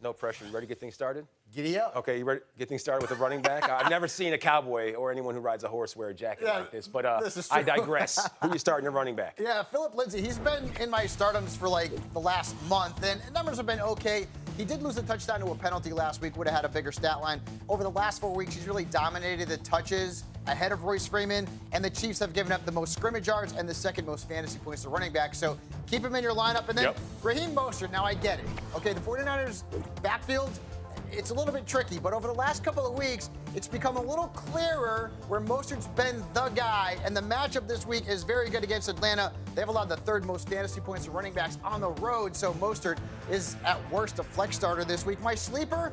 No pressure. You ready to get things started? Giddy up. Okay, you ready to get things started with a running back? I've never seen a cowboy or anyone who rides a horse wear a jacket like this, but this is I true. digress. Who you starting your running back? Yeah, Philip Lindsay, he's been in my stardoms for like the last month, and numbers have been okay. He did lose a touchdown to a penalty last week, would have had a bigger stat line. Over the last 4 weeks, he's really dominated the touches ahead of Royce Freeman, and the Chiefs have given up the most scrimmage yards and the second most fantasy points to running back. So keep him in your lineup. And then Raheem Mostert, now I get it. Okay, the 49ers backfield, it's a little bit tricky, but over the last couple of weeks, it's become a little clearer where Mostert's been the guy, and the matchup this week is very good against Atlanta. They have allowed the third most fantasy points to running backs on the road, so Mostert is at worst a flex starter this week. My sleeper,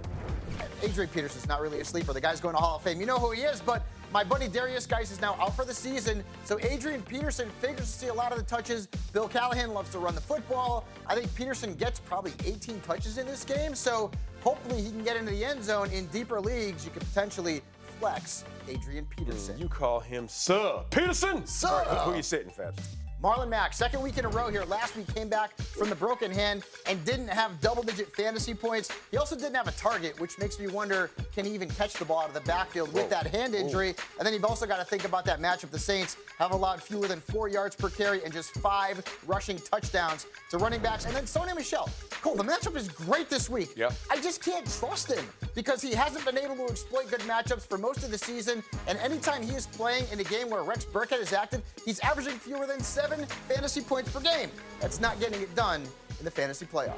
Adrian Peterson's not really a sleeper. The guy's going to Hall of Fame. You know who he is, but my buddy Darius Geis is now out for the season, so Adrian Peterson figures to see a lot of the touches. Bill Callahan loves to run the football. I think Peterson gets probably 18 touches in this game, so hopefully he can get into the end zone. In deeper leagues, you could potentially flex Adrian Peterson. You call him Sir Peterson? Sir. All right, who you sitting, Fabs? Marlon Mack, second week in a row here. Last week came back from the broken hand and didn't have double-digit fantasy points. He also didn't have a target, which makes me wonder, can he even catch the ball out of the backfield with that hand injury? And then you've also got to think about that matchup. The Saints have allowed fewer than 4 yards per carry and just 5 rushing touchdowns to running backs. And then Sony Michel. Cole, the matchup is great this week. Yep. I just can't trust him because he hasn't been able to exploit good matchups for most of the season. And anytime he is playing in a game where Rex Burkhead is active, he's averaging fewer than 7 fantasy points per game. That's not getting it done in the fantasy playoffs.